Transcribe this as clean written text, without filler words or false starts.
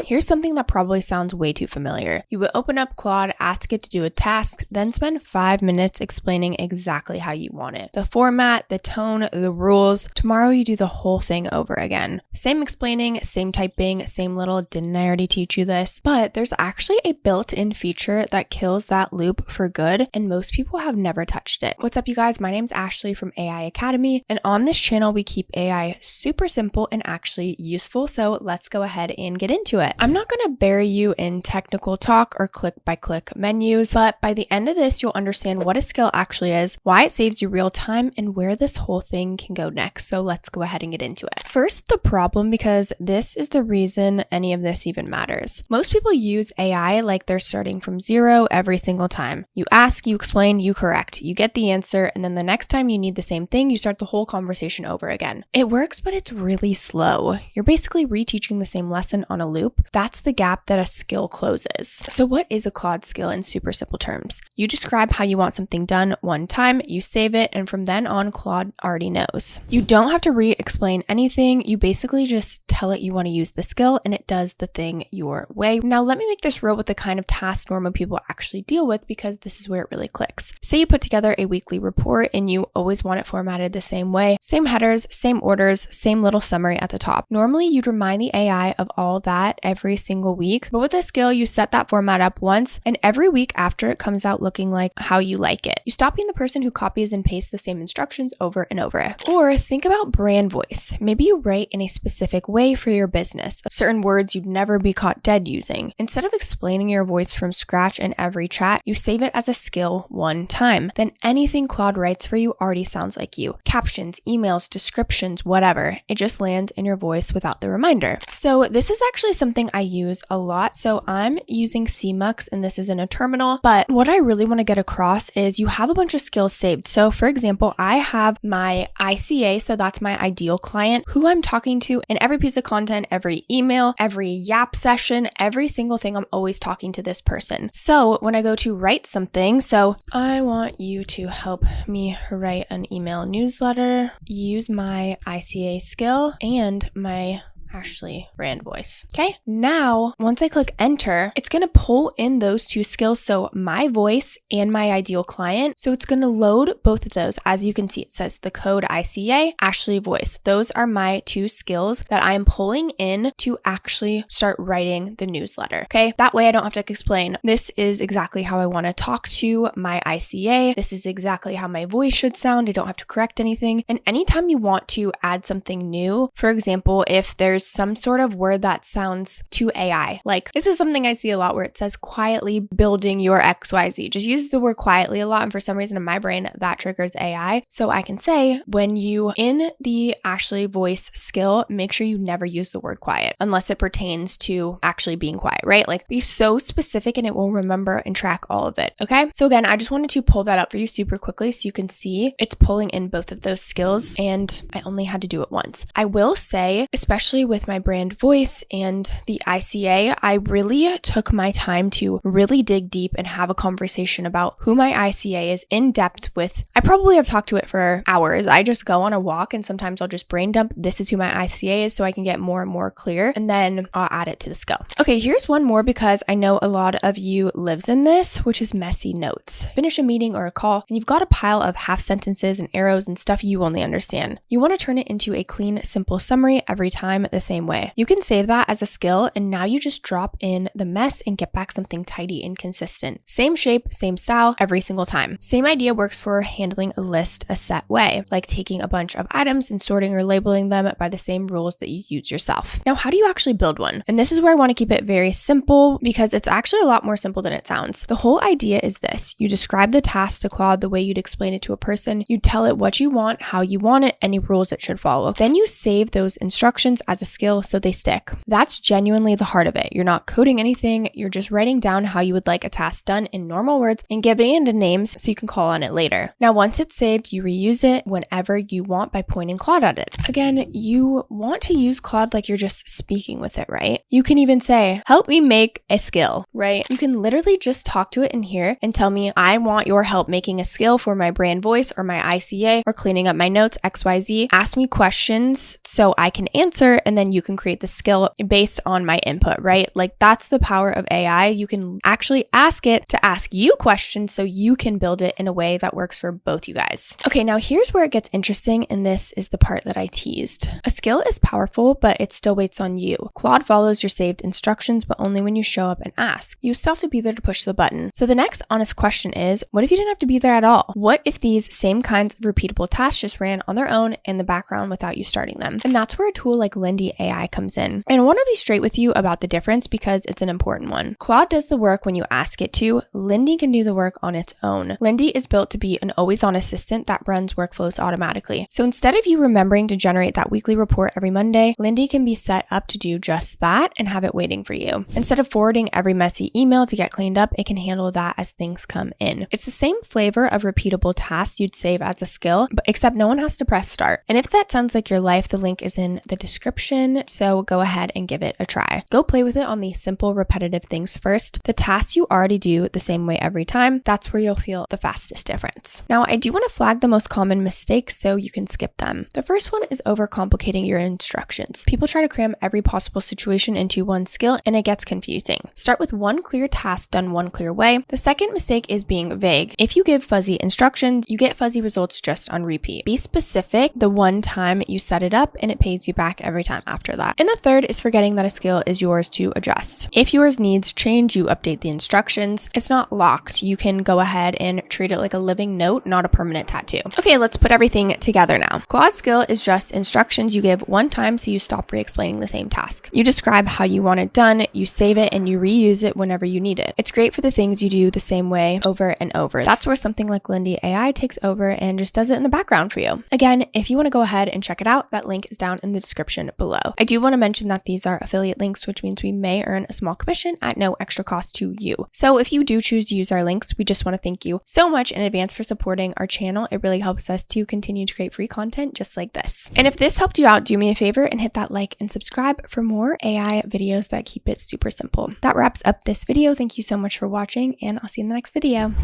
Here's something that probably sounds way too familiar. You would open up Claude, ask it to do a task, then spend 5 minutes explaining exactly how you want it. The format, the tone, the rules. Tomorrow you do the whole thing over again. Same explaining, same typing, same little "didn't I already teach you this?" But there's actually a built-in feature that kills that loop for good, and most people have never touched it. What's up, you guys? My name's Ashley from AI Academy, and on this channel we keep AI super simple and actually useful, so let's go ahead and get into it. I'm not going to bury you in technical talk or click-by-click menus, but by the end of this you'll understand what a skill actually is, why it saves you real time, and where this whole thing can go next. So let's go ahead and get into it. First, the problem, because this is the reason any of this even matters. Most people use AI like they're starting from zero every single time. You ask, you explain, you correct, you get the answer, and then the next time you need the same thing, you start the whole conversation over again. It works, but it's really slow. You're basically reteaching the same lesson on a loop. That's the gap that a skill closes. So what is a Claude skill in super simple terms? You describe how you want something done one time, you save it, and from then on, Claude already knows. You don't have to re-explain anything. You basically just tell it you want to use the skill and it does the thing your way. Now let me make this real with the kind of tasks normal people actually deal with, because this is where it really clicks. Say you put together a weekly report and you always want it formatted the same way, same headers, same orders, same little summary at the top. Normally you'd remind the AI of all that every single week, but with a skill you set that format up once, and every week after it comes out looking like how you like it. You stop being the person who copies and pastes the same instructions over and over. Or think about brand voice. Maybe you write in a specific way for your business, certain words you'd never be caught dead using. Instead of explaining your voice from scratch in every chat, you save it as a skill one time. Then anything Claude writes for you already sounds like you. Captions, emails, descriptions, whatever. It just lands in your voice without the reminder. So this is actually something I use a lot. So I'm using CMux and this is in a terminal, but what I really want to get across is you have a bunch of skills saved. So for example, I have my ICA, so that's my ideal client, who I'm talking to in every piece of content, every email, every Yap session, every single thing. I'm always talking to this person. So when I go to write something, so I want you to help me write an email newsletter, use my ICA skill and my Ashley brand voice. Okay. Now, once I click enter, it's going to pull in those two skills. So my voice and my ideal client. So it's going to load both of those. As you can see, it says the code ICA, Ashley voice. Those are my two skills that I'm pulling in to actually start writing the newsletter. Okay. That way I don't have to explain. This is exactly how I want to talk to my ICA. This is exactly how my voice should sound. I don't have to correct anything. And anytime you want to add something new, for example, if there's some sort of word that sounds too AI. Like this is something I see a lot where it says quietly building your XYZ. Just use the word quietly a lot. And for some reason in my brain, that triggers AI. So I can say when you in the Ashley voice skill, make sure you never use the word quiet unless it pertains to actually being quiet, right? Like be so specific and it will remember and track all of it. Okay. So again, I just wanted to pull that up for you super quickly so you can see it's pulling in both of those skills and I only had to do it once. I will say, especially with my brand voice and the ICA, I really took my time to really dig deep and have a conversation about who my ICA is in depth with. I probably have talked to it for hours. I just go on a walk and sometimes I'll just brain dump, this is who my ICA is, so I can get more and more clear, and then I'll add it to the skill. Okay, here's one more because I know a lot of you lives in this, which is messy notes. Finish a meeting or a call and you've got a pile of half sentences and arrows and stuff you only understand. You want to turn it into a clean, simple summary every time the same way. You can save that as a skill and now you just drop in the mess and get back something tidy and consistent. Same shape, same style every single time. Same idea works for handling a list a set way, like taking a bunch of items and sorting or labeling them by the same rules that you use yourself. Now, how do you actually build one? And this is where I want to keep it very simple because it's actually a lot more simple than it sounds. The whole idea is this. You describe the task to Claude the way you'd explain it to a person. You tell it what you want, how you want it, any rules it should follow. Then you save those instructions as a skill so they stick. That's genuinely the heart of it. You're not coding anything. You're just writing down how you would like a task done in normal words and giving it names so you can call on it later. Now, once it's saved, you reuse it whenever you want by pointing Claude at it. Again, you want to use Claude like you're just speaking with it, right? You can even say, help me make a skill, right? You can literally just talk to it in here and tell me, I want your help making a skill for my brand voice or my ICA or cleaning up my notes, XYZ. Ask me questions so I can answer, and and then you can create the skill based on my input, right? Like that's the power of AI. You can actually ask it to ask you questions so you can build it in a way that works for both you guys. Okay, now here's where it gets interesting, and this is the part that I teased. A skill is powerful, but it still waits on you. Claude follows your saved instructions, but only when you show up and ask. You still have to be there to push the button. So the next honest question is, what if you didn't have to be there at all? What if these same kinds of repeatable tasks just ran on their own in the background without you starting them? And that's where a tool like Lindy AI comes in. And I want to be straight with you about the difference because it's an important one. Claude does the work when you ask it to. Lindy can do the work on its own. Lindy is built to be an always-on assistant that runs workflows automatically. So instead of you remembering to generate that weekly report every Monday, Lindy can be set up to do just that and have it waiting for you. Instead of forwarding every messy email to get cleaned up, it can handle that as things come in. It's the same flavor of repeatable tasks you'd save as a skill, but except no one has to press start. And if that sounds like your life, the link is in the description, so go ahead and give it a try. Go play with it on the simple, repetitive things first. The tasks you already do the same way every time, that's where you'll feel the fastest difference. Now, I do want to flag the most common mistakes so you can skip them. The first one is overcomplicating your instructions. People try to cram every possible situation into one skill and it gets confusing. Start with one clear task done one clear way. The second mistake is being vague. If you give fuzzy instructions, you get fuzzy results just on repeat. Be specific the one time you set it up and it pays you back every time after that. And the third is forgetting that a skill is yours to adjust. If yours needs change, you update the instructions. It's not locked. You can go ahead and treat it like a living note, not a permanent tattoo. Okay, let's put everything together now. Claude Skill is just instructions you give one time so you stop re-explaining the same task. You describe how you want it done, you save it, and you reuse it whenever you need it. It's great for the things you do the same way over and over. That's where something like Lindy AI takes over and just does it in the background for you. Again, if you want to go ahead and check it out, that link is down in the description below. I do want to mention that these are affiliate links, which means we may earn a small commission at no extra cost to you. So if you do choose to use our links, we just want to thank you so much in advance for supporting our channel. It really helps us to continue to create free content just like this. And if this helped you out, do me a favor and hit that like and subscribe for more AI videos that keep it super simple. That wraps up this video. Thank you so much for watching, and I'll see you in the next video.